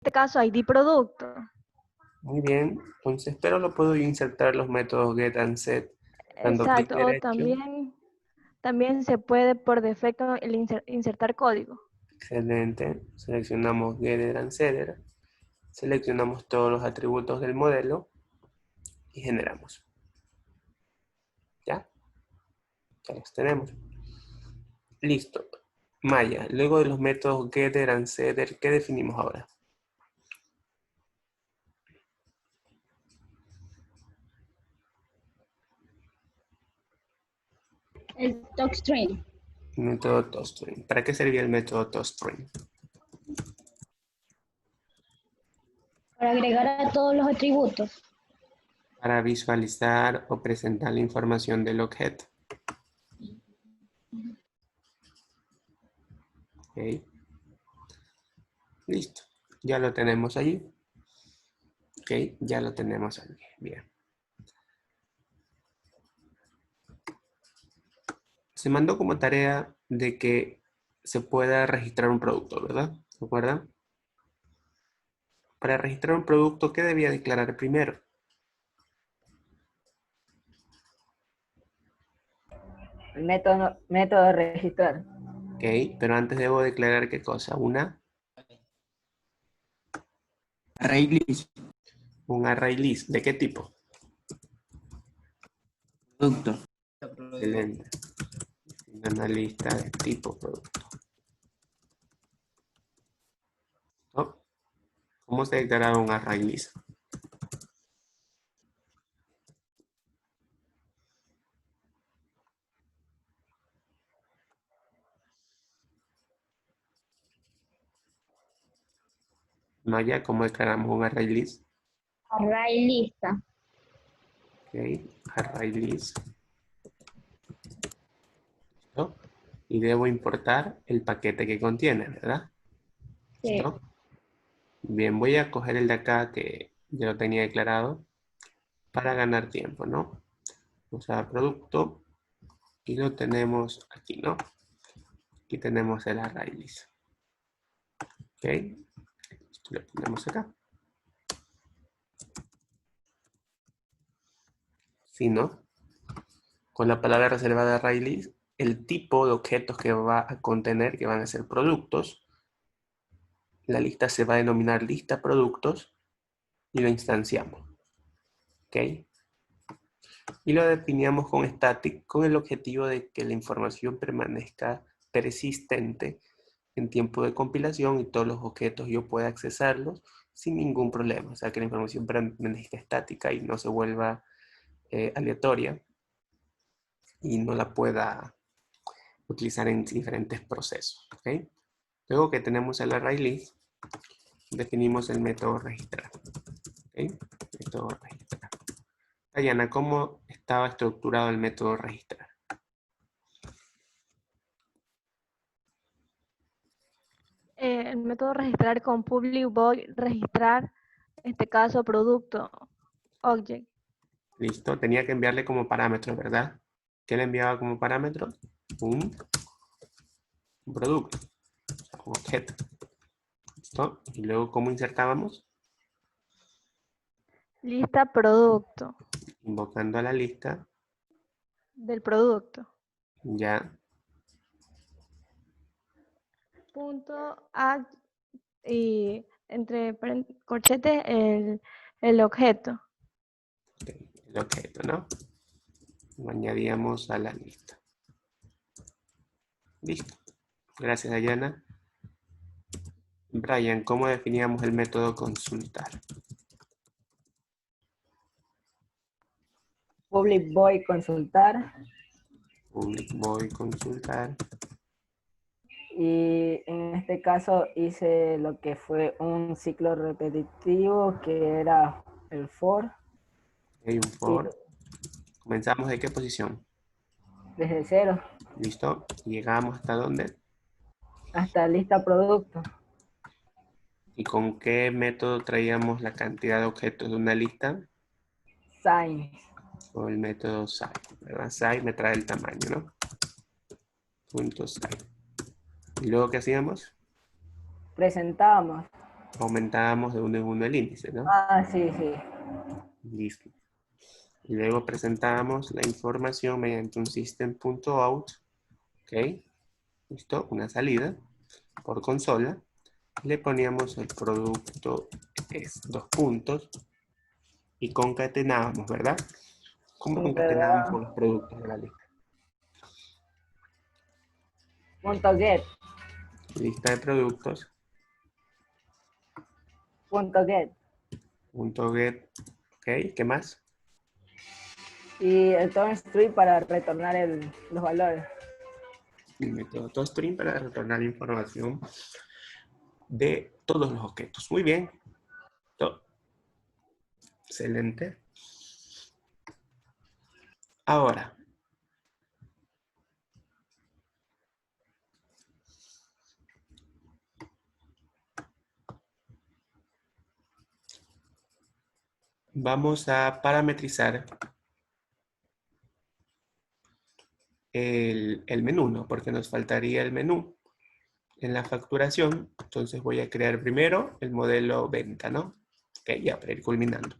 este caso ID producto. Muy bien, entonces, pero lo puedo insertar los métodos get and set dando clic Exacto, o derecho. también se puede por defecto insertar código. Excelente. Seleccionamos getter and setter. Seleccionamos todos los atributos del modelo y generamos. ¿Ya? Ya los tenemos. Listo. Maya, luego de los métodos getter and setter, ¿qué definimos ahora? El toString. Método toString. ¿Para qué servía el método toString? Para agregar a todos los atributos. Para visualizar o presentar la información del objeto. Ok. Listo. Ya lo tenemos allí. Ok, ya lo tenemos allí. Bien. Se mandó como tarea de que se pueda registrar un producto, ¿verdad? ¿Se acuerdan? Para registrar un producto, ¿qué debía declarar primero? El método de registrar. Ok, pero antes debo declarar ¿qué cosa? Array list, Un array list. ¿De qué tipo? producto. Excelente. Una lista de tipo producto. ¿No? ¿Cómo se declara un array list? Maya, ¿cómo declaramos un array list? Array lista. Ok, array list. ¿Listo? Y debo importar el paquete que contiene, ¿verdad? Sí. ¿Listo? Bien, voy a coger el de acá que ya lo tenía declarado para ganar tiempo, ¿no? Vamos a producto y lo tenemos aquí, ¿no? Aquí tenemos el array list. Ok, esto lo ponemos acá. Si no, con la palabra reservada array list, el tipo de objetos que va a contener, que van a ser productos, la lista se va a denominar lista productos y lo instanciamos. ¿Ok? Y lo definimos con static con el objetivo de que la información permanezca persistente en tiempo de compilación y todos los objetos yo pueda accesarlos sin ningún problema. O sea, que la información permanezca estática y no se vuelva aleatoria y no la pueda utilizar en diferentes procesos. ¿Ok? Luego que tenemos el array list, definimos el método registrar. ¿Ok? Método registrar. Dayana, ¿cómo estaba estructurado el método registrar? El método registrar con public void registrar, en este caso producto, object. Listo, tenía que enviarle como parámetro, ¿verdad? ¿Qué le enviaba como parámetro? Un producto, o sea, un objeto. ¿Listo? Y luego, ¿cómo insertábamos? Lista producto Invocando a la lista, del producto. ya, Punto add y entre corchetes el objeto. el objeto, ¿no? Lo añadíamos a la lista. Listo. Gracias, Dayana. Brian, ¿cómo definíamos el método consultar? Public void consultar. Public void consultar. Y en este caso hice lo que fue un ciclo repetitivo que era el for. Hay un for. ¿Comenzamos de qué posición? Desde cero ¿Listo? ¿Llegamos hasta dónde? hasta lista producto. ¿Y con qué método traíamos la cantidad de objetos de una lista? Sign. Con el método size, ¿verdad? Size me trae el tamaño, ¿no? Punto size. ¿Y luego qué hacíamos? Presentamos aumentábamos de uno en uno el índice, ¿no? Ah, sí, sí. Listo. Y luego presentamos la información mediante un system.out, ¿ok? Listo, una salida por consola. Le poníamos el producto es dos puntos y concatenábamos, ¿verdad? ¿Cómo concatenábamos con los productos de la lista? Punto get, Lista de productos, punto get. punto get, ¿ok? ¿Qué más? Y el toString para retornar los valores. El método toString para retornar la información de todos los objetos. Muy bien. Excelente. Ahora, vamos a parametrizar el menú, ¿no? Porque nos faltaría el menú en la facturación. Entonces voy a crear primero el modelo venta, ¿no? Ok, ya para ir culminando.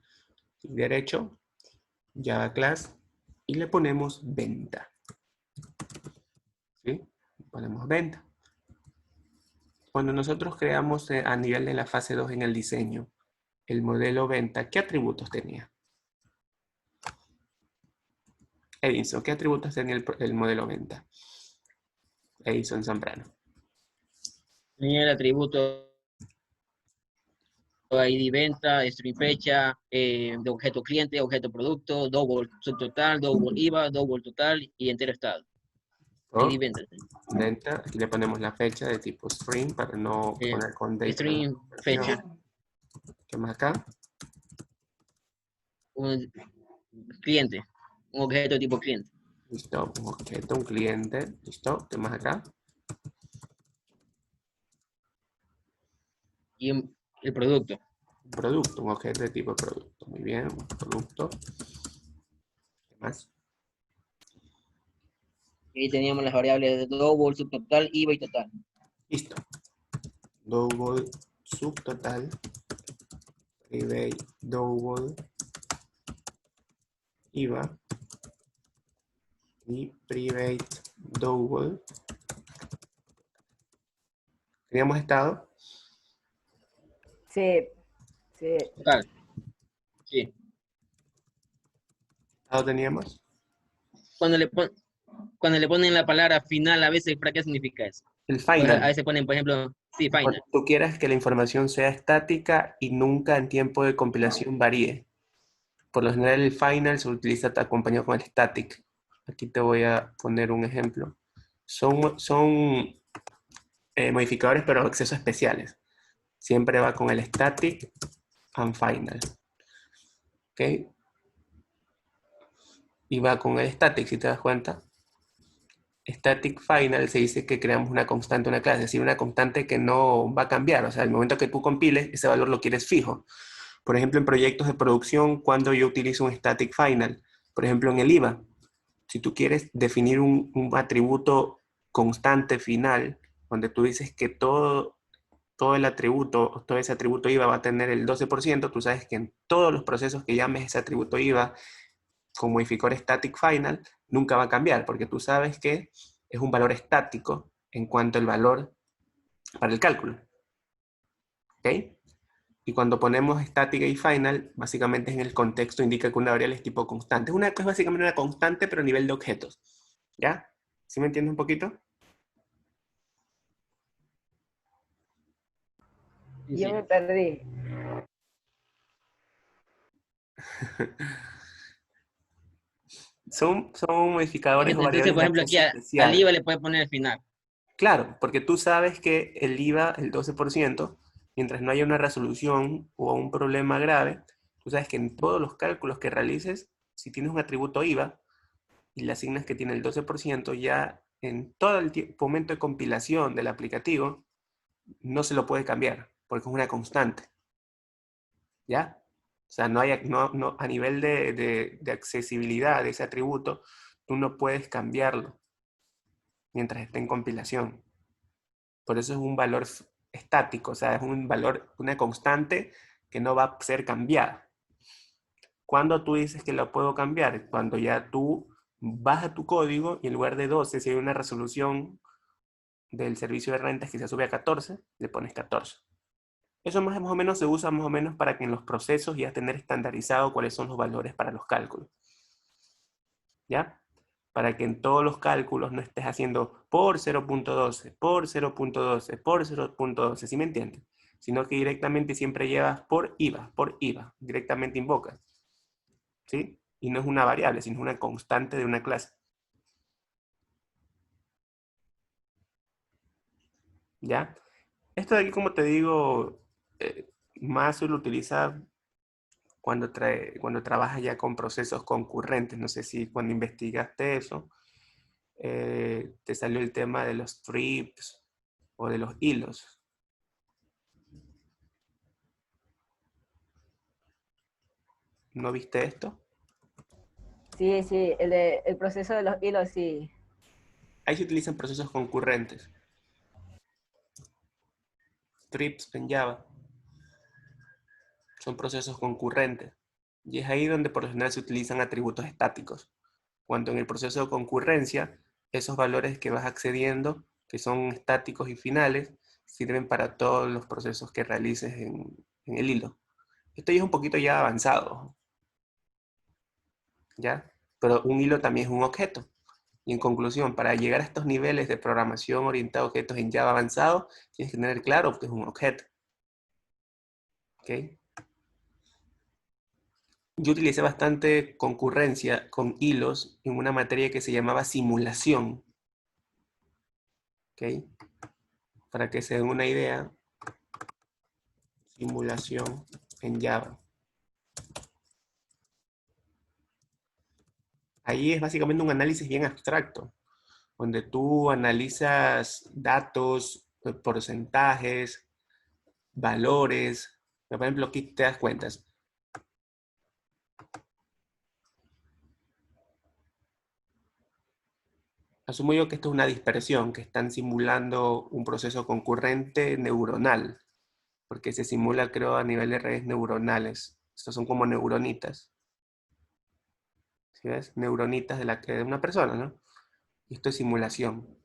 Clic derecho, Java Class, y le ponemos venta. ¿Sí? Ponemos venta. Cuando nosotros creamos a nivel de la fase 2 en el diseño, el modelo venta, ¿qué atributos tenía? Edison, ¿qué atributos tenía el modelo venta? Edison Zambrano. Tenía el atributo ID venta, string fecha, de objeto cliente, objeto producto, double subtotal, double IVA, double total y entero estado. ¿Oh? ID venta. Venta, y le ponemos la fecha de tipo string para no poner con date. String fecha. ¿Qué más acá? Un cliente. Un objeto de tipo cliente. Listo, un objeto, un cliente. Listo, ¿qué más acá? Y el producto. Un producto, un objeto de tipo producto. Muy bien, un producto. ¿Qué más? Y ahí teníamos las variables de double, subtotal, IVA y total. Listo. Double, subtotal, private, double, IVA y private, double. ¿Teníamos estado? Sí, sí. Total. Sí. ¿Estado teníamos? Cuando le ponen la palabra final, a veces, ¿para qué significa eso? El Pues a final. veces ponen, por ejemplo, sí, final. Cuando tú quieras que la información sea estática y nunca en tiempo de compilación varíe. Por lo general el final se utiliza acompañado con el static. Aquí te voy a poner un ejemplo. Son modificadores pero acceso especiales. Siempre va con el static and final. ¿Ok? Y va con el static, si te das cuenta. Static final se dice que creamos una constante, una clase, es decir, una constante que no va a cambiar. O sea, el momento que tú compiles, ese valor lo quieres fijo. Por ejemplo, en proyectos de producción, cuando yo utilizo un static final, por ejemplo, en el IVA, si tú quieres definir un atributo constante final, donde tú dices que todo el atributo, todo ese atributo IVA va a tener el 12%, tú sabes que en todos los procesos que llames ese atributo IVA con modificador static final, nunca va a cambiar, porque tú sabes que es un valor estático en cuanto al valor para el cálculo. ¿Ok? Y cuando ponemos estática y final, básicamente en el contexto indica que una variable es tipo constante. Es básicamente una constante, pero a nivel de objetos. ¿Ya? ¿Sí me entiendes un poquito? Sí, Yo sí. me perdí. Son modificadores o Entonces, variables por de ejemplo, aquí acceso al especial. IVA le puede poner el final. Claro, porque tú sabes que el IVA, el 12%, mientras no haya una resolución o un problema grave, tú sabes que en todos los cálculos que realices, si tienes un atributo IVA y le asignas que tiene el 12%, ya en todo el momento de compilación del aplicativo, no se lo puede cambiar, porque es una constante. ¿Ya? O sea, a nivel de accesibilidad de ese atributo, tú no puedes cambiarlo mientras esté en compilación. Por eso es un valor estático, o sea, es un valor, una constante que no va a ser cambiada. ¿Cuándo tú dices que lo puedo cambiar? Cuando ya tú vas a tu código y en lugar de 12, si hay una resolución del servicio de rentas que se sube a 14, le pones 14. Eso más o menos se usa más o menos para que en los procesos ya tener estandarizado cuáles son los valores para los cálculos. ¿Ya? Para que en todos los cálculos no estés haciendo por 0.12, por 0.12, por 0.12, ¿sí me entiendes? Sino que directamente siempre llevas por IVA, directamente invocas. ¿Sí? Y no es una variable, sino una constante de una clase. ¿Ya? Esto de aquí, como te digo, más se lo utiliza cuando trabajas ya con procesos concurrentes. No sé si cuando investigaste eso, te salió el tema de los trips o de los hilos. ¿No viste esto? Sí, el proceso de los hilos, sí. Ahí se utilizan procesos concurrentes. Trips en Java son procesos concurrentes. Y es ahí donde por lo general se utilizan atributos estáticos. Cuando en el proceso de concurrencia, esos valores que vas accediendo, que son estáticos y finales, sirven para todos los procesos que realices en el hilo. Esto ya es un poquito ya avanzado, ¿ya? Pero un hilo también es un objeto. Y en conclusión, para llegar a estos niveles de programación orientada a objetos en Java avanzado, tienes que tener claro que es un objeto. ¿Ok? Yo utilicé bastante concurrencia con hilos en una materia que se llamaba simulación. ¿Ok? Para que se den una idea, simulación en Java. Ahí es básicamente un análisis bien abstracto, donde tú analizas datos, porcentajes, valores. Por ejemplo, aquí te das cuenta. Asumo yo que esto es una dispersión, que están simulando un proceso concurrente neuronal, porque se simula, creo, a nivel de redes neuronales. Estos son como neuronitas. ¿Sí ves? Neuronitas de una persona, ¿no? Y esto es simulación.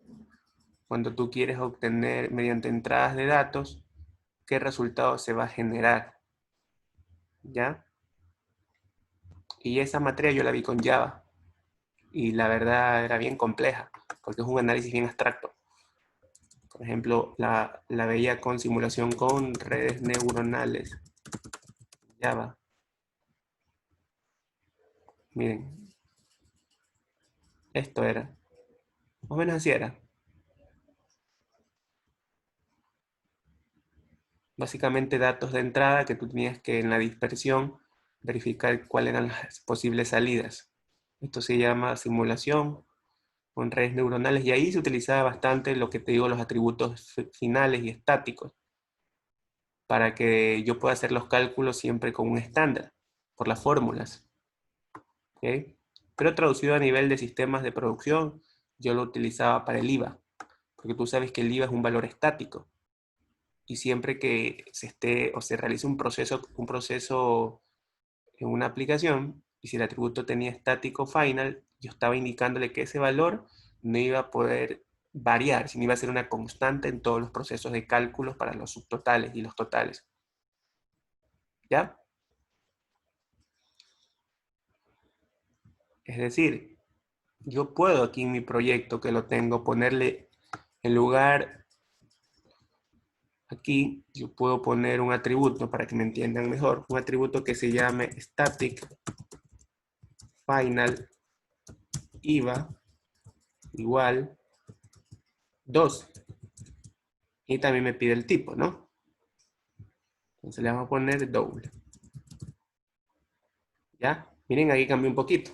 Cuando tú quieres obtener, mediante entradas de datos, qué resultado se va a generar. ¿Ya? Y esa materia yo la vi con Java. Y la verdad era bien compleja, porque es un análisis bien abstracto. Por ejemplo, la veía con simulación con redes neuronales. Java. Miren. Esto era. Más o menos así era. Básicamente datos de entrada que tú tenías que en la dispersión verificar cuáles eran las posibles salidas. Esto se llama simulación con redes neuronales y ahí se utilizaba bastante lo que te digo, los atributos finales y estáticos para que yo pueda hacer los cálculos siempre con un estándar, por las fórmulas. ¿Okay? Pero traducido a nivel de sistemas de producción, yo lo utilizaba para el IVA, porque tú sabes que el IVA es un valor estático. Y siempre que se esté o se realice un proceso en una aplicación, y si el atributo tenía estático final, yo estaba indicándole que ese valor no iba a poder variar, sino iba a ser una constante en todos los procesos de cálculos para los subtotales y los totales. ¿Ya? Es decir, yo puedo aquí en mi proyecto que lo tengo ponerle en lugar, aquí yo puedo poner un atributo para que me entiendan mejor, un atributo que se llame static final IVA igual 2. Y también me pide el tipo, ¿no? Entonces le vamos a poner doble. ¿Ya? Miren, aquí cambió un poquito.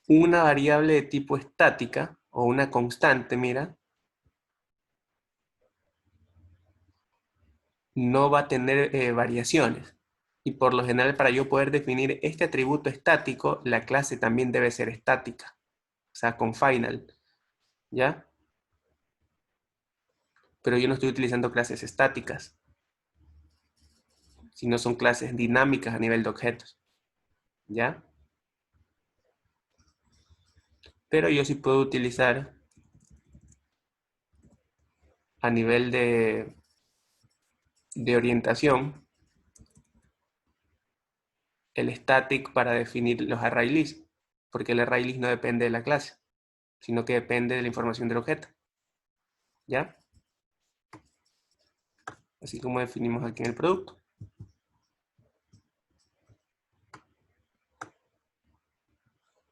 Una variable de tipo estática o una constante, mira, no va a tener variaciones. Y por lo general, para yo poder definir este atributo estático, la clase también debe ser estática. O sea, con final. ¿Ya? pero yo no estoy utilizando clases estáticas, sino son clases dinámicas a nivel de objetos, ¿ya? Pero yo sí puedo utilizar a nivel de orientación el static para definir los array lists, porque el array list no depende de la clase, sino que depende de la información del objeto, ¿ya? Así como definimos aquí en el producto.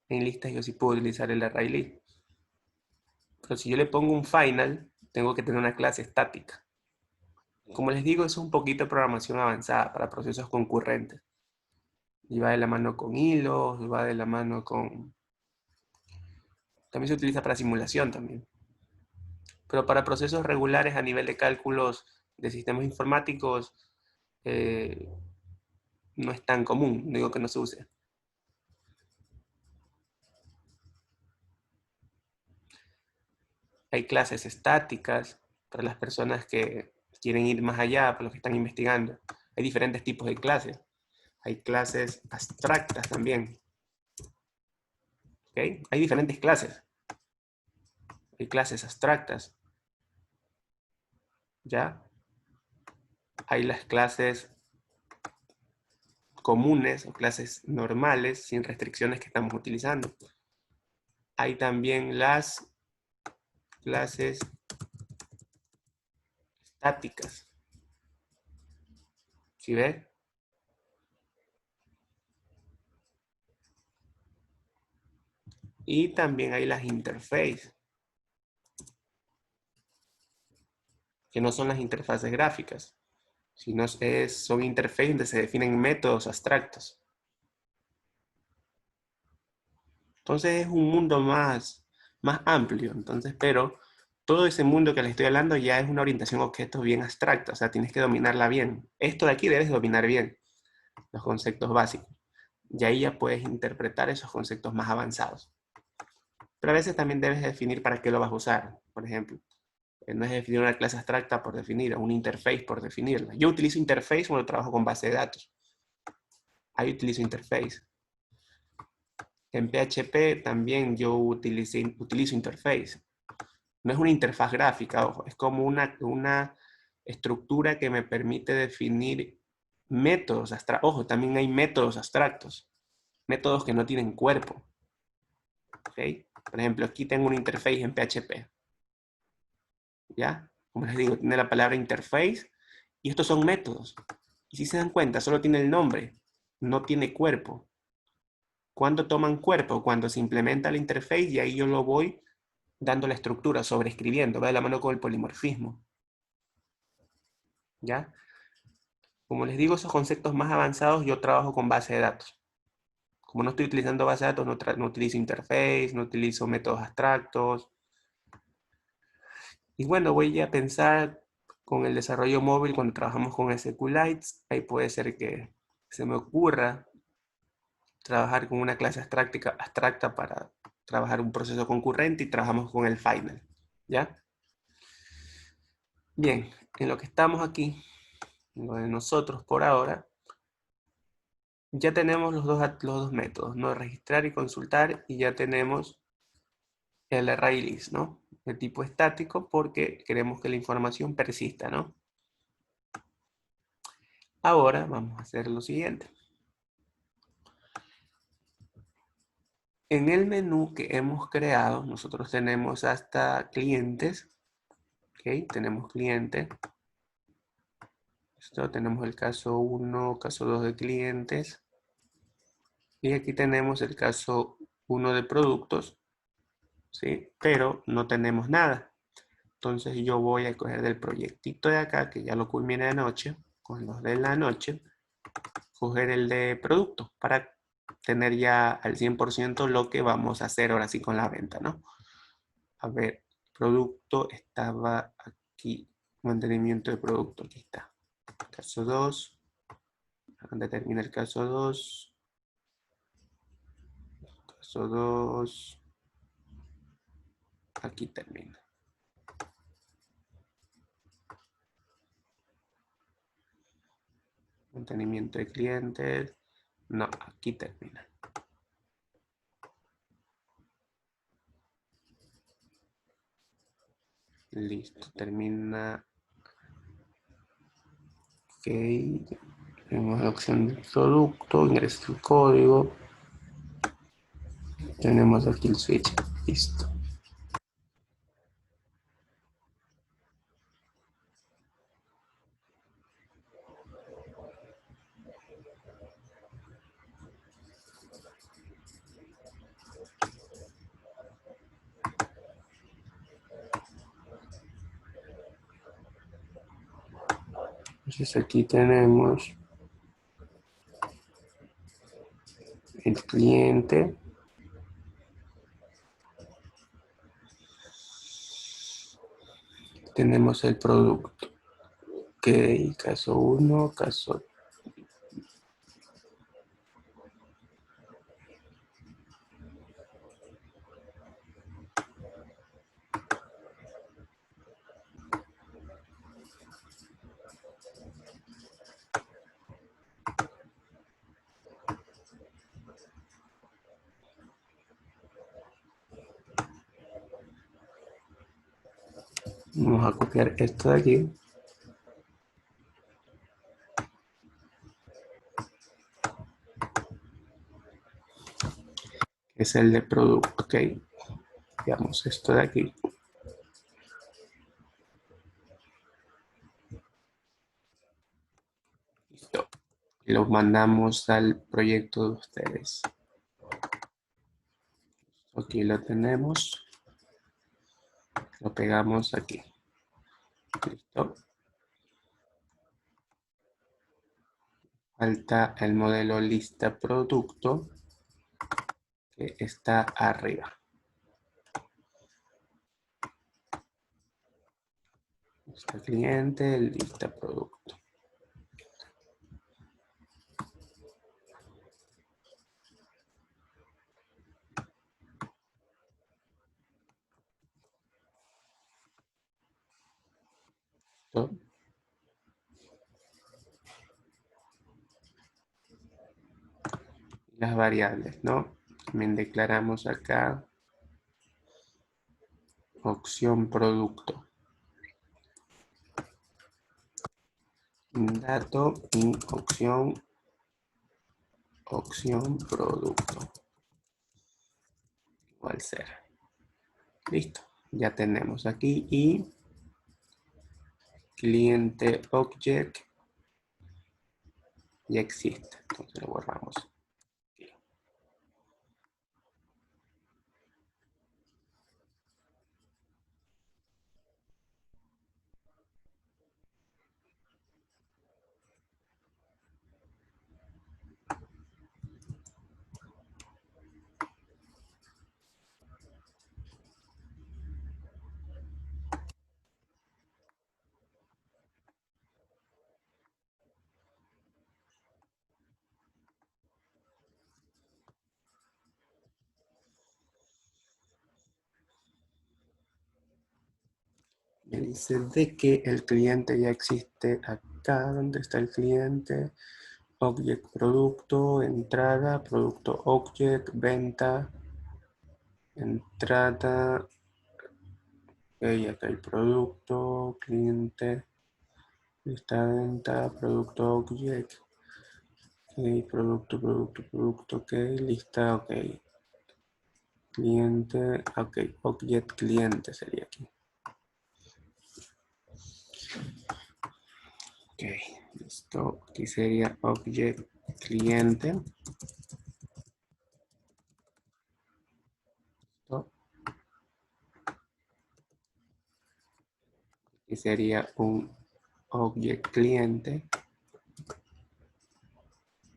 En listas yo sí puedo utilizar el array list. Pero si yo le pongo un final, tengo que tener una clase estática. Como les digo, eso es un poquito de programación avanzada para procesos concurrentes. Y va de la mano con hilos, va de la mano con... También se utiliza para simulación también. Pero para procesos regulares a nivel de cálculos de sistemas informáticos, no es tan común, no digo que no se use. Hay clases estáticas para las personas que quieren ir más allá, para los que están investigando. Hay diferentes tipos de clases. Hay clases abstractas también. ¿Okay? Hay diferentes clases. Hay clases abstractas. ¿Ya? Hay las clases comunes o clases normales sin restricciones que estamos utilizando. Hay también las clases estáticas. ¿Sí ves? Y también hay las interfaces, que no son las interfaces gráficas, sino son interfaces donde se definen métodos abstractos. Entonces es un mundo más amplio. Entonces, pero todo ese mundo que les estoy hablando ya es una orientación a objetos bien abstracta, o sea, tienes que dominarla bien. Esto de aquí debes dominar bien, los conceptos básicos. Y ahí ya puedes interpretar esos conceptos más avanzados. Pero a veces también debes definir para qué lo vas a usar. Por ejemplo, no es definir una clase abstracta por definir, o una interface por definirla. Yo utilizo interface cuando trabajo con base de datos. Ahí utilizo interface. En PHP también yo utilizo interface. No es una interfaz gráfica, ojo, es como una estructura que me permite definir métodos abstractos. Ojo, también hay métodos abstractos, métodos que no tienen cuerpo. ¿Okay? Por ejemplo, aquí tengo una interface en PHP. ¿Ya? Como les digo, tiene la palabra interface y estos son métodos. Y si se dan cuenta, solo tiene el nombre, no tiene cuerpo. ¿Cuándo toman cuerpo? Cuando se implementa la interface y ahí yo lo voy dando la estructura, sobreescribiendo, va de la mano con el polimorfismo. ¿Ya? Como les digo, esos conceptos más avanzados yo trabajo con base de datos. Como no estoy utilizando base de datos, no utilizo interface, no utilizo métodos abstractos. Y bueno, voy a pensar con el desarrollo móvil cuando trabajamos con SQLite. Ahí puede ser que se me ocurra trabajar con una clase abstracta para trabajar un proceso concurrente y trabajamos con el final. ¿Ya? Bien, en lo que estamos aquí, lo de nosotros por ahora, ya tenemos los dos métodos, ¿no? Registrar y consultar, y ya tenemos el array list, ¿no? De tipo estático porque queremos que la información persista, ¿no? Ahora vamos a hacer lo siguiente. En el menú que hemos creado, nosotros tenemos hasta clientes, ¿ok? Tenemos cliente. Esto tenemos el caso 1, caso 2 de clientes. Y aquí tenemos el caso 1 de productos, ¿sí? Pero no tenemos nada. Entonces yo voy a coger del proyectito de acá, que ya lo culminé de noche, con los de la noche, coger el de producto para tener ya al 100% lo que vamos a hacer ahora sí con la venta, ¿no? A ver, producto estaba aquí, mantenimiento de producto, aquí está. Caso 2, donde termina el caso 2. Caso 2, aquí termina. Mantenimiento de clientes. No, aquí termina. Listo, termina. Ok. Tenemos la opción del producto, ingreso el código. Tenemos aquí el switch. Listo. Entonces aquí tenemos el cliente. Tenemos el producto. Ok, caso 1, caso. Vamos a copiar esto de aquí. Que es el de producto, ok. Veamos esto de aquí. Listo. Y lo mandamos al proyecto de ustedes. Aquí lo tenemos. Lo pegamos aquí. Listo. Falta el modelo lista producto que está arriba. Lista cliente, lista producto. ¿Listo? Las variables, ¿no? También declaramos acá opción producto. Dato y opción producto. Igual 0. Listo. Ya tenemos aquí y cliente object ya existe. Entonces lo borramos. Me dice de que el cliente ya existe acá. ¿Dónde está el cliente? Object producto, entrada, producto object, venta, entrada. Ok, acá el producto, cliente, lista de venta, producto object. Ok, producto, ok, lista, ok. Cliente, ok, object cliente sería aquí. Ok, listo. Aquí sería object cliente. Listo. Aquí sería un object cliente.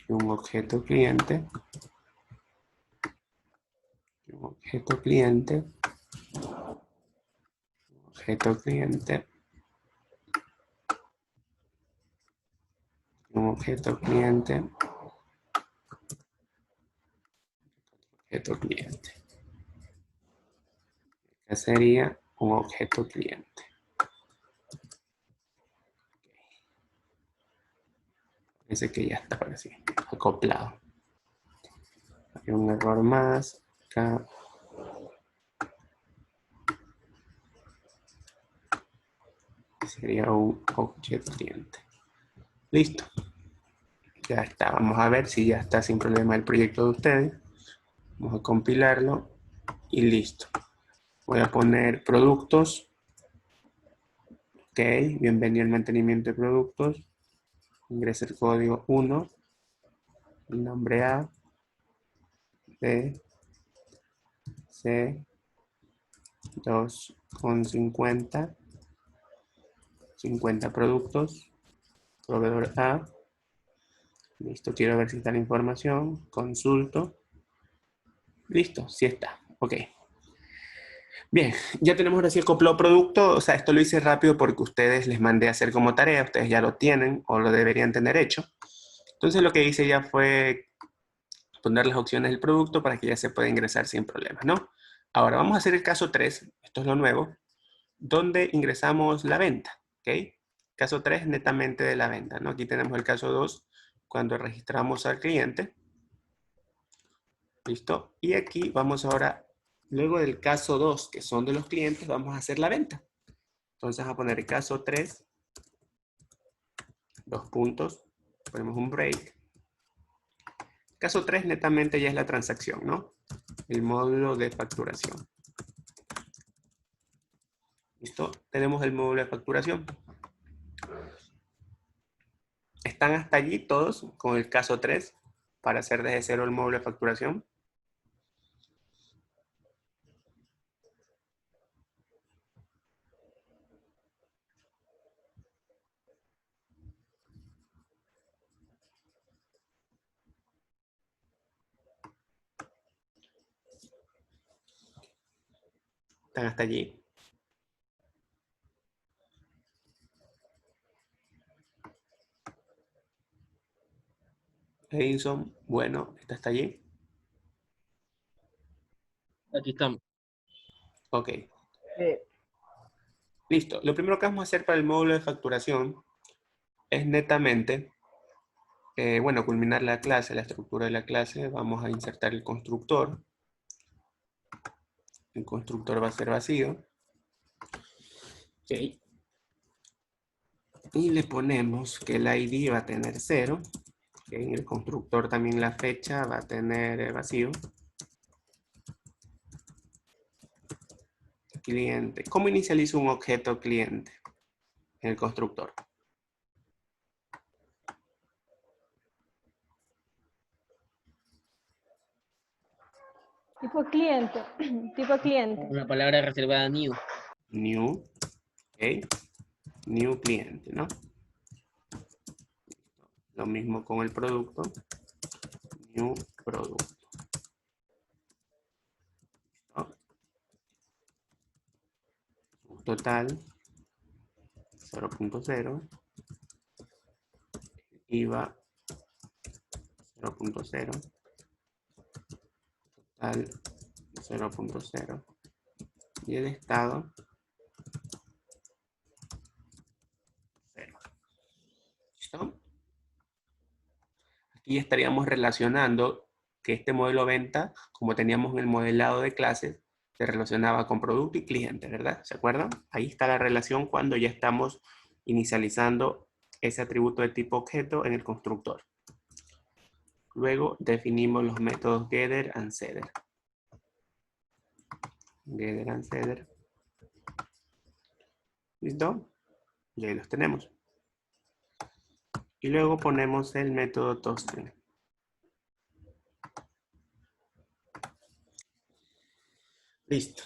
Un objeto cliente. Un objeto cliente. Un objeto cliente. Un objeto cliente. Objeto cliente. Acá sería un objeto cliente. Ese que ya está por así, acoplado. Hay un error más. Acá. Sería un objeto cliente. Listo. Ya está. Vamos a ver si ya está sin problema el proyecto de ustedes. Vamos a compilarlo y listo. Voy a poner productos. Ok, bienvenido al mantenimiento de productos. Ingresa el código 1. El nombre A. B. C. 2,50. 50 productos. Proveedor A. Listo, quiero ver si está la información. Consulto. Listo, sí está. Ok. Bien, ya tenemos ahora sí el acoplado producto. O sea, esto lo hice rápido porque ustedes les mandé a hacer como tarea. Ustedes ya lo tienen o lo deberían tener hecho. Entonces lo que hice ya fue poner las opciones del producto para que ya se pueda ingresar sin problemas, ¿no? Ahora vamos a hacer el caso 3. Esto es lo nuevo. Donde ingresamos la venta. ¿Ok? Caso 3 netamente de la venta, ¿no? Aquí tenemos el caso 2 cuando registramos al cliente. ¿Listo? Y aquí vamos ahora, luego del caso 2, que son de los clientes, vamos a hacer la venta. Entonces a poner el caso 3, 2 puntos, ponemos un break. Caso 3 netamente ya es la transacción, ¿no? El módulo de facturación. ¿Listo? Tenemos el módulo de facturación. ¿Están hasta allí todos con el caso 3 para hacer desde cero el módulo de facturación? ¿Están hasta allí? Edinson, bueno, ¿está hasta allí? Aquí estamos. Ok. Sí. Listo. Lo primero que vamos a hacer para el módulo de facturación es netamente, bueno, culminar la clase, la estructura de la clase. Vamos a insertar el constructor. El constructor va a ser vacío. Ok. Y le ponemos que el ID va a tener 0. Okay. En el constructor también la fecha va a tener vacío. Cliente. ¿Cómo inicializo un objeto cliente en el constructor? Tipo cliente. Tipo cliente. Una palabra reservada new. New. Ok. New cliente, ¿no? Lo mismo con el producto. New producto. ¿No? Total 0.0. IVA 0.0. Total 0.0. Y el estado 0. ¿Listo? Aquí estaríamos relacionando que este modelo venta, como teníamos en el modelado de clases, se relacionaba con producto y cliente, ¿verdad? ¿Se acuerdan? Ahí está la relación cuando ya estamos inicializando ese atributo de tipo objeto en el constructor. Luego definimos los métodos getter and setter. Getter and setter. ¿Listo? Y ahí los tenemos. Y luego ponemos el método toString. Listo.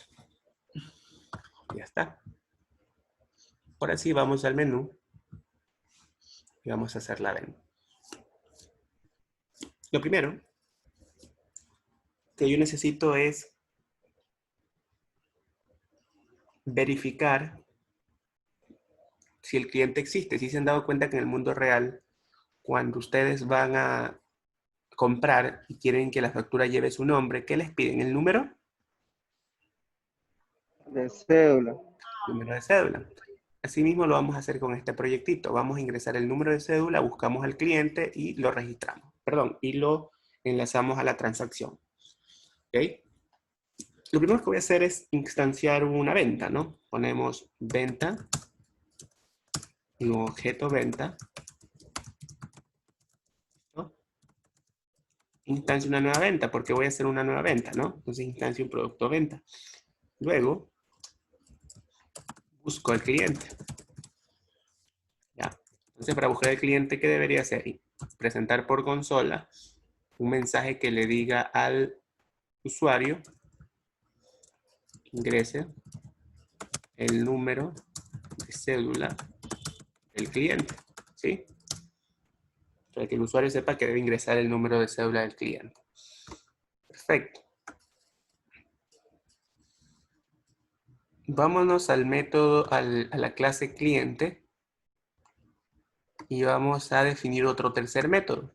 Ya está. Ahora sí vamos al menú y vamos a hacer la venta. Lo primero que yo necesito es verificar si el cliente existe. Si se han dado cuenta que en el mundo real, cuando ustedes van a comprar y quieren que la factura lleve su nombre, ¿qué les piden? ¿El número? De cédula. Número de cédula. Asimismo lo vamos a hacer con este proyectito. Vamos a ingresar el número de cédula, buscamos al cliente y lo registramos. Perdón, y lo enlazamos a la transacción. ¿Ok? Lo primero que voy a hacer es instanciar una venta, ¿no? Ponemos venta y un objeto venta. ¿No? Instancio una nueva venta, porque voy a hacer una nueva venta, ¿no? Entonces instancio un producto venta. Luego, busco al cliente. ¿Ya? Entonces, para buscar al cliente, ¿qué debería hacer? Presentar por consola un mensaje que le diga al usuario que ingrese el número de cédula del cliente, ¿sí? Para que el usuario sepa que debe ingresar el número de cédula del cliente. Perfecto. Vámonos al método, a la clase cliente y vamos a definir otro tercer método.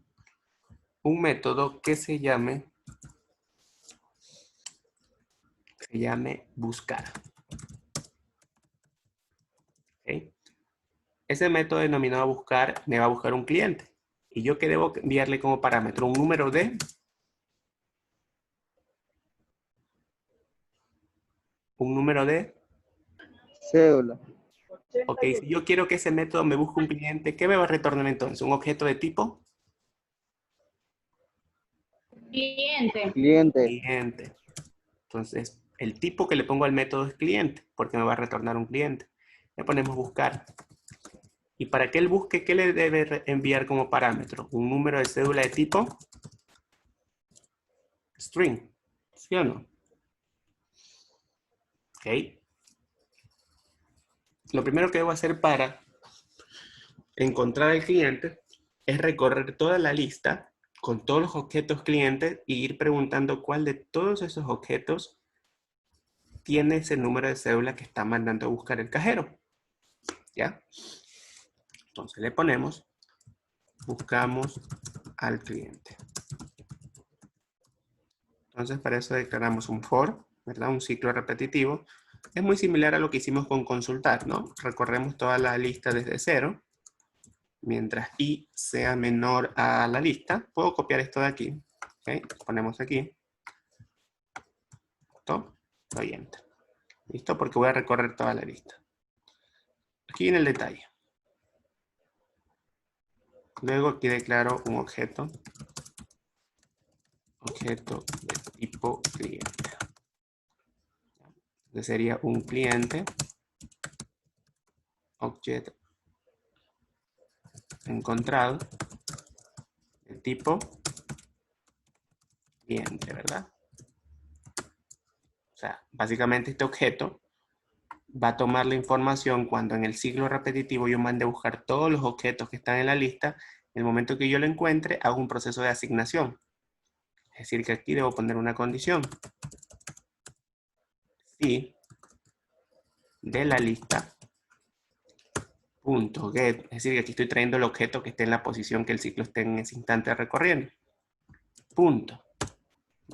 Un método que se llame buscar. ¿Okay? Ese método denominado buscar me va a buscar un cliente. ¿Y yo qué debo enviarle como parámetro? Un número de... Un número de... Cédula. Ok, si yo quiero que ese método me busque un cliente, ¿qué me va a retornar entonces? ¿Un objeto de tipo? Cliente. Cliente. Cliente. Entonces, el tipo que le pongo al método es cliente, porque me va a retornar un cliente. Le ponemos buscar. Y para que él busque, ¿qué le debe enviar como parámetro? Un número de cédula de tipo string. ¿Sí o no? Ok. Lo primero que debo hacer para encontrar al cliente es recorrer toda la lista con todos los objetos clientes y ir preguntando cuál de todos esos objetos tiene ese número de cédula que está mandando a buscar el cajero. ¿Ya? Entonces le ponemos, buscamos al cliente. Entonces para eso declaramos un for, ¿verdad? Un ciclo repetitivo. Es muy similar a lo que hicimos con consultar, ¿no? Recorremos toda la lista desde cero. Mientras i sea menor a la lista, puedo copiar esto de aquí. ¿Okay? Ponemos aquí. ¿Listo? Doy enter. ¿Listo? Porque voy a recorrer toda la lista. Aquí viene el detalle. Luego aquí declaro un objeto. Objeto de tipo cliente. Entonces sería un cliente. Object encontrado. De tipo cliente, ¿verdad? O sea, básicamente este objeto va a tomar la información cuando en el ciclo repetitivo yo mande a buscar todos los objetos que están en la lista. En el momento que yo lo encuentre, hago un proceso de asignación. Es decir, que aquí debo poner una condición. Si de la lista punto get, es decir, que aquí estoy trayendo el objeto que esté en la posición que el ciclo esté en ese instante recorriendo. Punto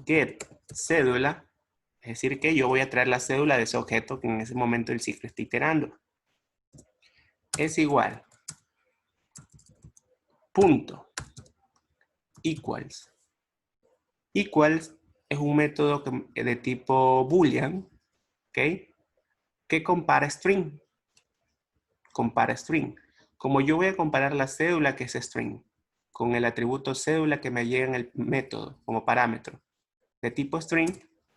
get cédula, es decir, que yo voy a traer la cédula de ese objeto que en ese momento el ciclo está iterando. Es igual. Punto equals. Equals es un método de tipo boolean, ¿ok? Que compara string. Compara string. Como yo voy a comparar la cédula que es string con el atributo cédula que me llega en el método como parámetro de tipo string,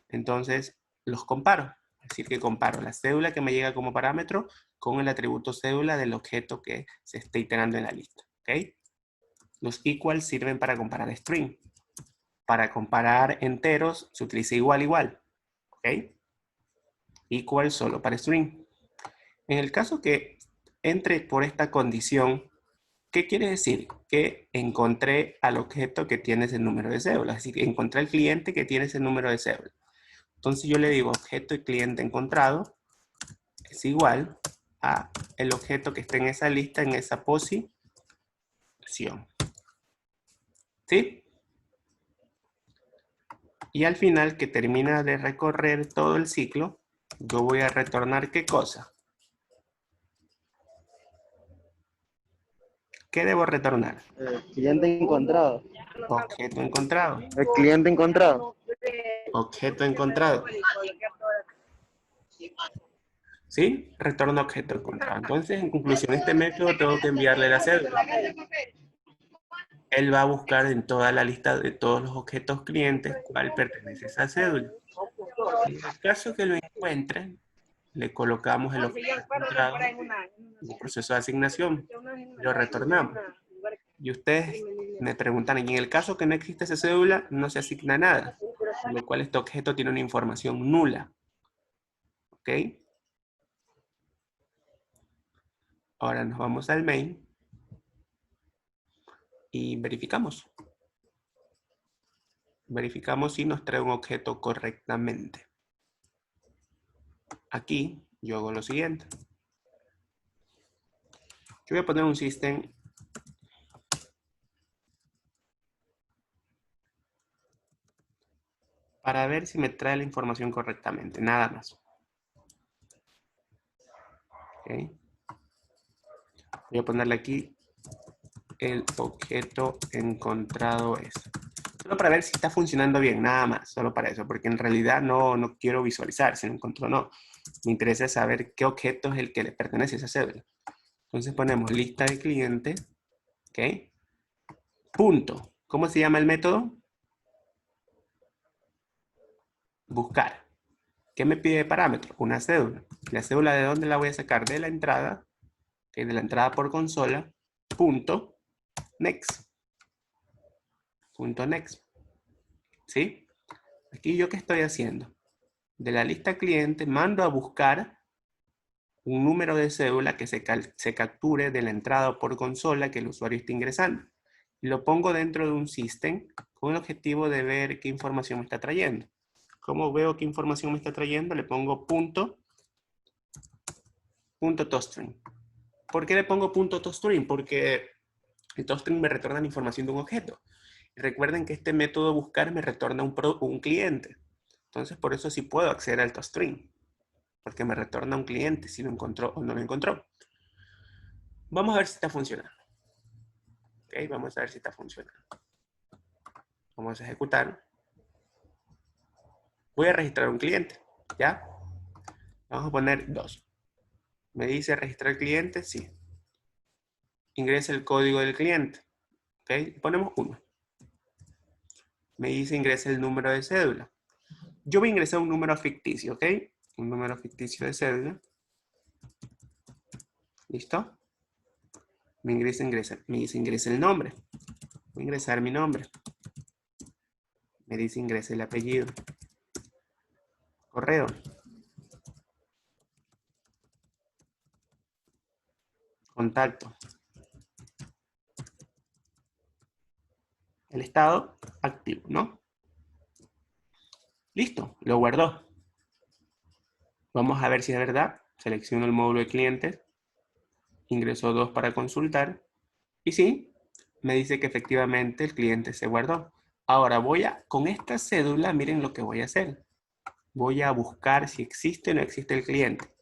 entonces los comparo. Es decir, que comparo la cédula que me llega como parámetro con el atributo cédula del objeto que se está iterando en la lista. ¿Ok? Los equals sirven para comparar string. Para comparar enteros se utiliza igual, igual. ¿Ok? Equal solo para string. En el caso que entre por esta condición, ¿qué quiere decir? Que encontré al objeto que tiene ese número de cédula. Es decir, encontré al cliente que tiene ese número de cédula. Entonces yo le digo objeto y cliente encontrado es igual a el objeto que esté en esa lista, en esa posición. ¿Sí? Y al final que termina de recorrer todo el ciclo, yo voy a retornar ¿qué cosa? ¿Qué debo retornar? Cliente encontrado. Objeto encontrado. El cliente encontrado. Objeto encontrado. ¿Sí? Retorno objeto encontrado. Entonces, en conclusión, este método tengo que enviarle la cédula. Él va a buscar en toda la lista de todos los objetos clientes cuál pertenece a esa cédula. En el caso que lo encuentre, le colocamos el objeto encontrado en el proceso de asignación y lo retornamos. Y ustedes me preguntan, y en el caso que no existe esa cédula, no se asigna nada, con lo cual este objeto tiene una información nula. ¿Ok? Ahora nos vamos al main y verificamos. Verificamos si nos trae un objeto correctamente. Aquí yo hago lo siguiente. Yo voy a poner un system para ver si me trae la información correctamente, nada más. ¿Okay? Voy a ponerle aquí el objeto encontrado es. Solo para ver si está funcionando bien, nada más, solo para eso, porque en realidad no quiero visualizar si lo encontró o no. Me interesa saber qué objeto es el que le pertenece a esa cédula. Entonces ponemos lista de cliente, ¿ok? Punto. ¿Cómo se llama el método? Buscar. ¿Qué me pide de parámetro? Una cédula. ¿La cédula de dónde la voy a sacar? De la entrada, ¿okay? De la entrada por consola, punto, next. Punto next. ¿Sí? Aquí yo, ¿qué estoy haciendo? De la lista cliente mando a buscar un número de cédula que se capture de la entrada por consola que el usuario está ingresando. Y lo pongo dentro de un system con el objetivo de ver qué información me está trayendo. ¿Cómo veo qué información me está trayendo? Le pongo punto toString. ¿Por qué le pongo punto toString? Porque el toString me retorna la información de un objeto. Y recuerden que este método buscar me retorna un cliente. Entonces, por eso sí puedo acceder al toString. Porque me retorna un cliente si lo encontró o no lo encontró. Vamos a ver si está funcionando. Ok, vamos a ver si está funcionando. Vamos a ejecutar. Voy a registrar un cliente. ¿Ya? Vamos a poner 2. ¿Me dice registrar cliente? Sí. Ingresa el código del cliente. ¿Ok? Ponemos 1. Me dice ingresa el número de cédula. Yo voy a ingresar un número ficticio, ¿ok? Un número ficticio de cédula. ¿Listo? Me dice ingresa el nombre. Voy a ingresar mi nombre. Me dice ingresa el apellido. Correo. Contacto. El estado activo, ¿no? Listo, lo guardó. Vamos a ver si es verdad. Selecciono el módulo de clientes. Ingreso 2 para consultar. Y sí, me dice que efectivamente el cliente se guardó. Ahora con esta cédula, miren lo que voy a hacer. Voy a buscar si existe o no existe el cliente.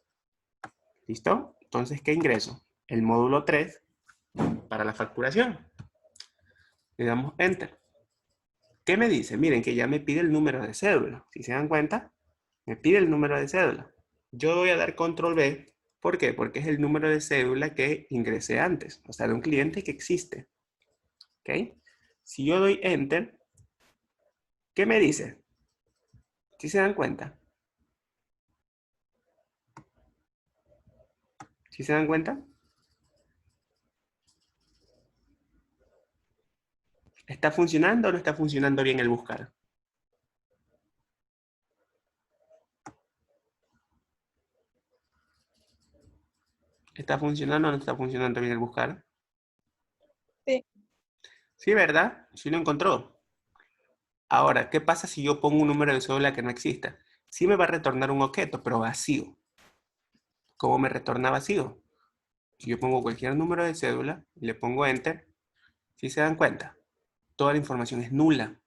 ¿Listo? Entonces, ¿qué ingreso? El módulo 3 para la facturación. Le damos Enter. ¿Qué me dice? Miren que ya me pide el número de cédula. Si se dan cuenta, me pide el número de cédula. Yo voy a dar Control B. ¿Por qué? Porque es el número de cédula que ingresé antes. O sea, de un cliente que existe. ¿Ok? Si yo doy Enter, ¿qué me dice? ¿Sí se dan cuenta? ¿Sí se dan cuenta? ¿Está funcionando o no está funcionando bien el buscar? ¿Está funcionando o no está funcionando bien el buscar? Sí. Sí, ¿verdad? Sí lo encontró. Ahora, ¿qué pasa si yo pongo un número de cédula que no exista? Sí me va a retornar un objeto, pero vacío. ¿Cómo me retorna vacío? Si yo pongo cualquier número de cédula y le pongo Enter, ¿sí se dan cuenta? Toda la información es nula.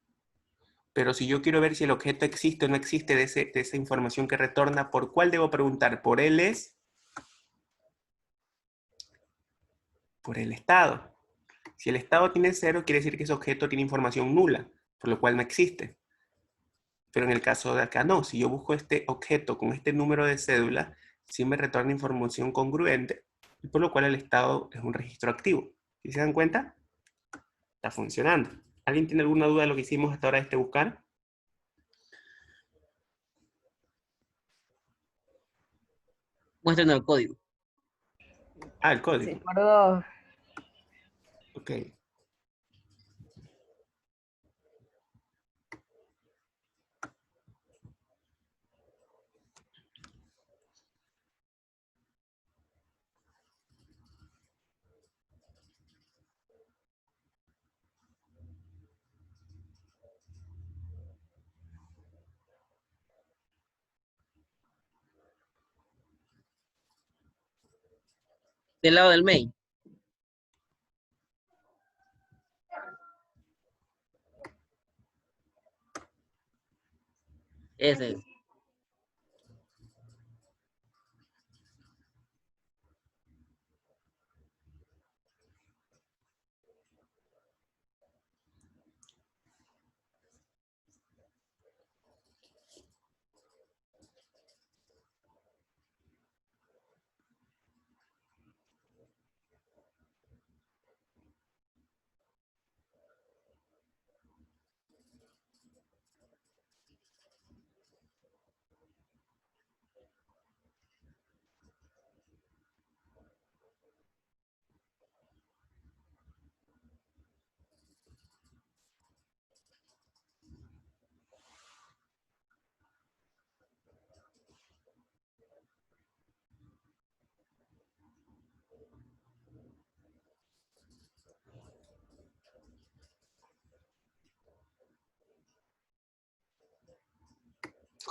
Pero si yo quiero ver si el objeto existe o no existe de esa información que retorna, ¿por cuál debo preguntar? Por el estado. Si el estado tiene 0, quiere decir que ese objeto tiene información nula, por lo cual no existe. Pero en el caso de acá no. Si yo busco este objeto con este número de cédula, sí me retorna información congruente, y por lo cual el estado es un registro activo. ¿Sí se dan cuenta? Está funcionando. ¿Alguien tiene alguna duda de lo que hicimos hasta ahora de este buscar? Muéstrenos el código. Ah, el Sí, código. por dos. Ok. Del lado del main. Ese es.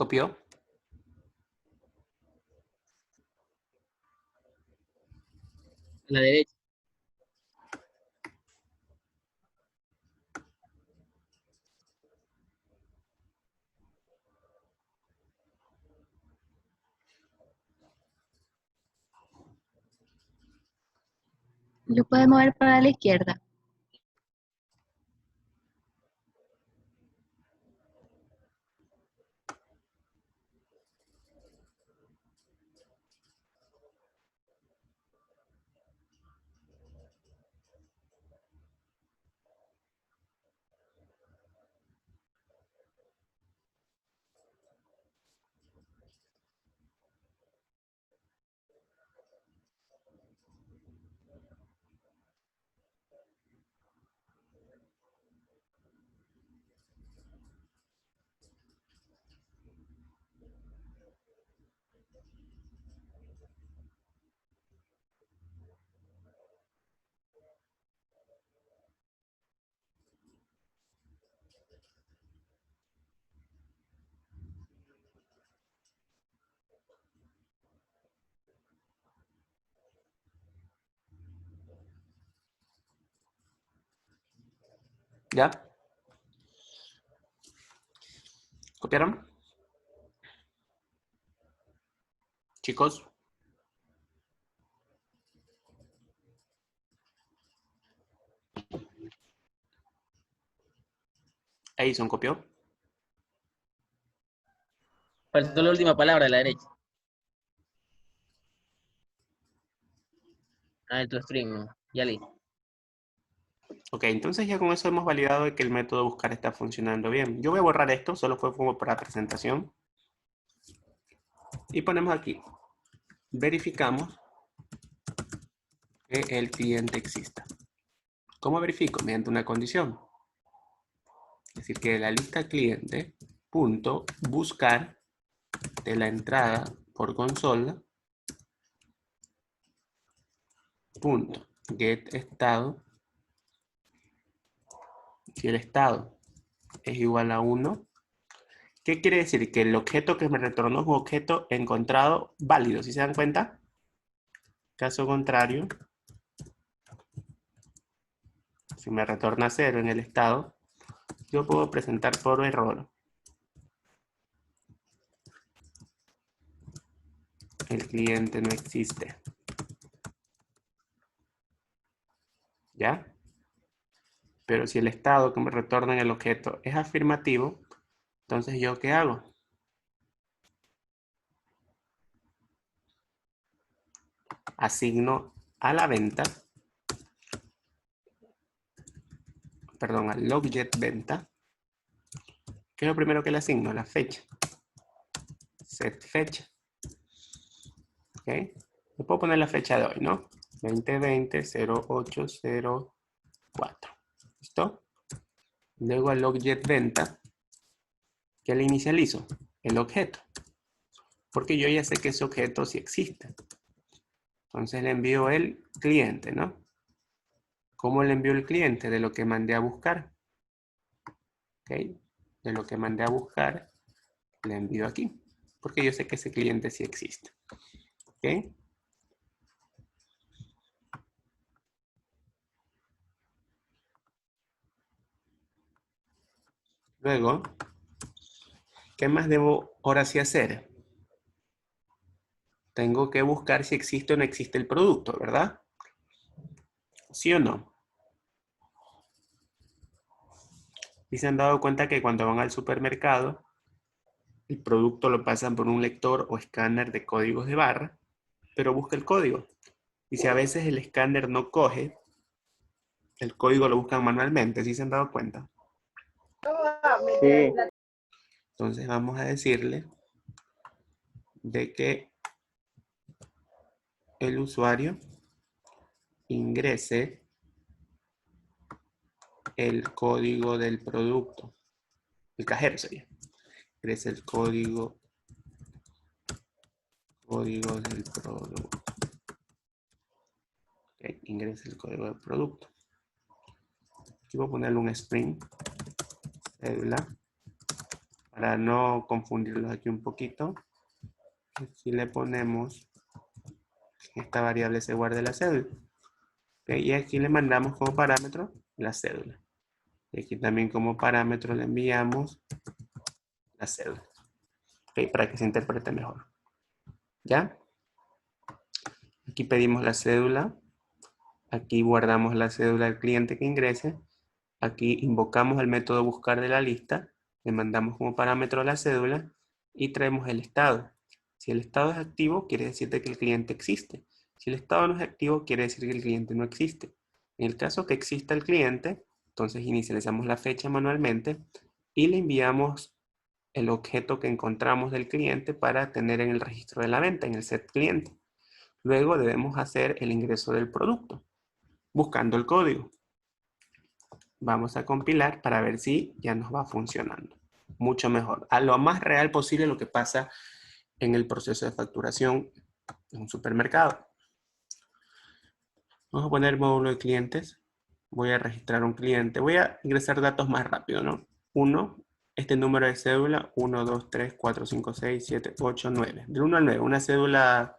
¿Copió? A la derecha. Lo puede mover para la izquierda. ¿Ya? ¿Copiaron? Chicos. Edison copió. Faltó la última palabra a la derecha. Ah, el toString. Ya listo. Ok, entonces ya con eso hemos validado de que el método buscar está funcionando bien. Yo voy a borrar esto, solo fue como para presentación. Y ponemos aquí. Verificamos que el cliente exista. ¿Cómo verifico? Mediante una condición. Es decir, que la lista cliente punto buscar de la entrada por consola punto get estado. Si el estado es igual a 1, ¿qué quiere decir? Que el objeto que me retornó es un objeto encontrado válido. ¿Sí se dan cuenta? Caso contrario, si me retorna 0 en el estado, yo puedo presentar por error el cliente no existe. ¿Ya? Pero si el estado que me retorna en el objeto es afirmativo, entonces ¿yo qué hago? Asigno a la venta, perdón, al objeto venta. ¿Qué es lo primero que le asigno? La fecha. Set fecha. ¿Ok? Le puedo poner la fecha de hoy, ¿no? 2020-0804. ¿Listo? Luego al objeto venta, ¿qué le inicializo? El objeto. Porque yo ya sé que ese objeto sí existe. Entonces le envío el cliente, ¿no? ¿Cómo le envío el cliente? De lo que mandé a buscar. ¿Ok? De lo que mandé a buscar, le envío aquí. Porque yo sé que ese cliente sí existe. ¿Ok? Luego, ¿qué más debo ahora sí hacer? Tengo que buscar si existe o no existe el producto, ¿verdad? ¿Sí o no? Y se han dado cuenta que cuando van al supermercado, el producto lo pasan por un lector o escáner de códigos de barra, pero busca el código. Y si a veces el escáner no coge, el código lo buscan manualmente, ¿sí se han dado cuenta? Sí. Entonces vamos a decirle de que el usuario ingrese el código del producto. El cajero sería. Ingrese el código del producto. Okay, ingrese el código del producto. Aquí voy a ponerle un string, cédula, para no confundirlos aquí un poquito. Aquí le ponemos que esta variable se guarde la cédula. Okay, y aquí le mandamos como parámetro la cédula. Y aquí también como parámetro le enviamos la cédula. Okay, para que se interprete mejor. ¿Ya? Aquí pedimos la cédula. Aquí guardamos la cédula del cliente que ingrese. Aquí invocamos el método buscar de la lista. Le mandamos como parámetro la cédula. Y traemos el estado. Si el estado es activo, quiere decir que el cliente existe. Si el estado no es activo, quiere decir que el cliente no existe. En el caso que exista el cliente, entonces inicializamos la fecha manualmente y le enviamos el objeto que encontramos del cliente para tener en el registro de la venta, en el set cliente. Luego debemos hacer el ingreso del producto, buscando el código. Vamos a compilar para ver si ya nos va funcionando. Mucho mejor. A lo más real posible lo que pasa en el proceso de facturación en un supermercado. Vamos a poner módulo de clientes. Voy a registrar un cliente. Voy a ingresar datos más rápido, ¿no? 1, este número de cédula, 1, 2, 3, 4, 5, 6, 7, 8, 9. Del 1 al 9, una cédula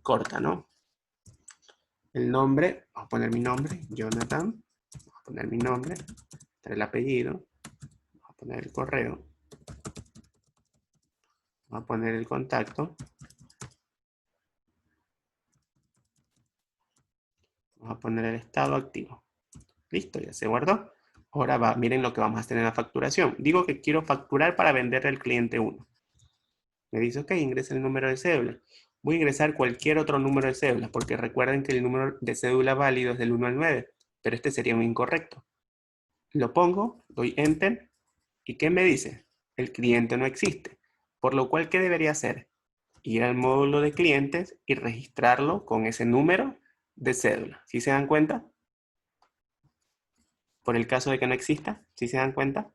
corta, ¿no? El nombre, vamos a poner mi nombre, Jonathan. Vamos a poner mi nombre, el apellido. Vamos a poner el correo. Vamos a poner el contacto. Vamos a poner el estado activo. Listo, ya se guardó. Ahora miren lo que vamos a hacer en la facturación. Digo que quiero facturar para venderle al cliente 1. Me dice, ok, ingresa el número de cédula. Voy a ingresar cualquier otro número de cédula, porque recuerden que el número de cédula válido es del 1 al 9, pero este sería un incorrecto. Lo pongo, doy Enter, ¿y qué me dice? El cliente no existe. Por lo cual, ¿qué debería hacer? Ir al módulo de clientes y registrarlo con ese número de cédula. ¿Sí se dan cuenta? Por el caso de que no exista, ¿sí se dan cuenta?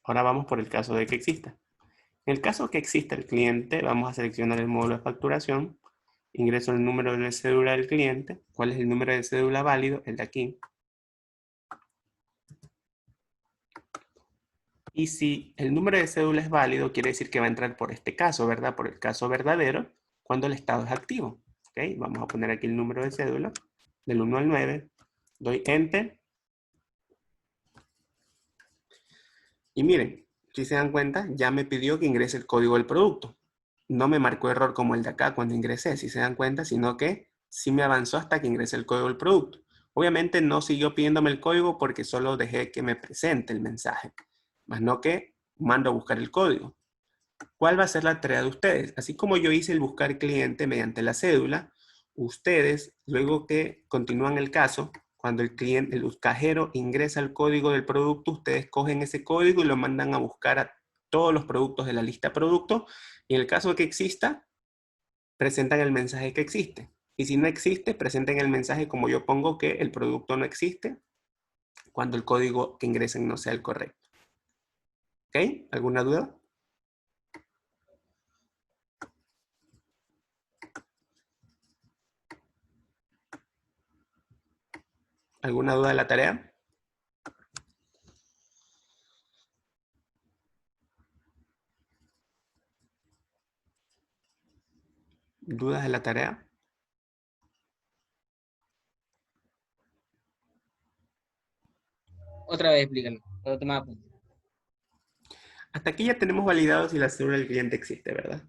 Ahora vamos por el caso de que exista. En el caso que exista el cliente, vamos a seleccionar el módulo de facturación. Ingreso el número de cédula del cliente. ¿Cuál es el número de cédula válido? El de aquí. Y si el número de cédula es válido, quiere decir que va a entrar por este caso, ¿verdad? Por el caso verdadero, cuando el estado es activo. ¿Ok? Vamos a poner aquí el número de cédula, del 1 al 9. Doy Enter. Y miren, si se dan cuenta, ya me pidió que ingrese el código del producto. no me marcó error como el de acá cuando ingresé, si se dan cuenta, sino que sí me avanzó hasta que ingresé el código del producto. Obviamente no siguió pidiéndome el código porque solo dejé que me presente el mensaje, más no que mando a buscar el código. ¿Cuál va a ser la tarea de ustedes? Así como yo hice el buscar cliente mediante la cédula, ustedes, luego que continúan el caso, cuando el cliente, el cajero ingresa el código del producto, ustedes cogen ese código y lo mandan a buscar a todos los productos de la lista producto, y en el caso de que exista, presentan el mensaje que existe. Y si no existe, presenten el mensaje como yo pongo que el producto no existe, cuando el código que ingresen no sea el correcto. ¿Ok? ¿Alguna duda? ¿Alguna duda de la tarea? ¿Dudas de la tarea? Otra vez explícalo. Para tomar apunte. Hasta aquí ya tenemos validado si la cédula del cliente existe, ¿verdad?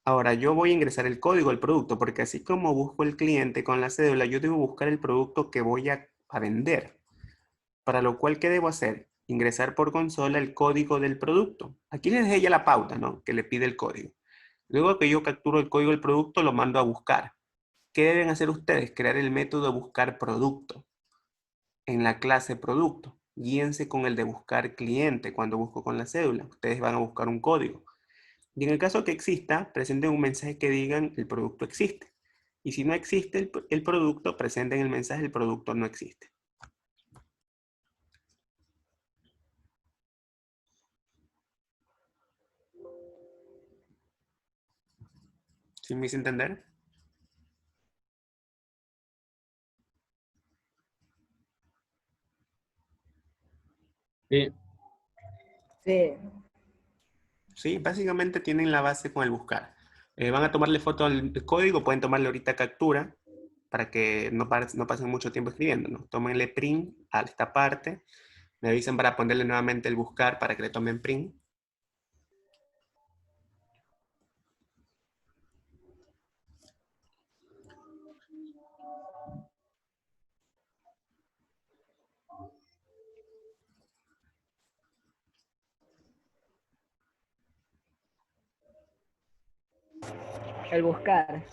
Ahora yo voy a ingresar el código del producto, porque así como busco el cliente con la cédula, yo debo buscar el producto que voy a vender. Para lo cual, ¿qué debo hacer? Ingresar por consola el código del producto. Aquí les dejé ya la pauta, ¿no? Que le pide el código. Luego que yo capturo el código del producto, lo mando a buscar. ¿Qué deben hacer ustedes? Crear el método buscar producto en la clase producto. Guíense con el de buscar cliente cuando busco con la cédula. Ustedes van a buscar un código. Y en el caso que exista, presenten un mensaje que digan el producto existe. Y si no existe el producto, presenten el mensaje el producto no existe. ¿Sí me hice entender? Sí. Sí. Sí, básicamente tienen la base con el buscar. Van a tomarle foto al código, pueden tomarle ahorita captura para que no pasen mucho tiempo escribiendo, ¿no? Tómenle print a esta parte, me avisan para ponerle nuevamente el buscar para que le tomen print. El buscar.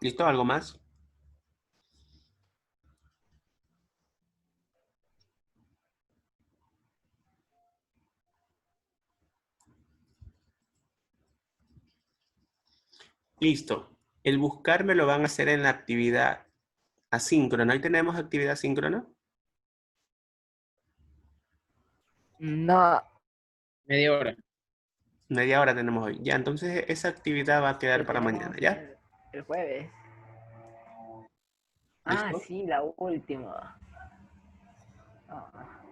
¿Listo? ¿Algo más? Listo. El buscar me lo van a hacer en la actividad asíncrona. ¿Ahí tenemos actividad asíncrona? No. Media hora. Media hora tenemos hoy. Ya, entonces esa actividad va a quedar para Tenemos mañana, ¿ya? el jueves. Ah, ¿Listo? sí, la última. Ah.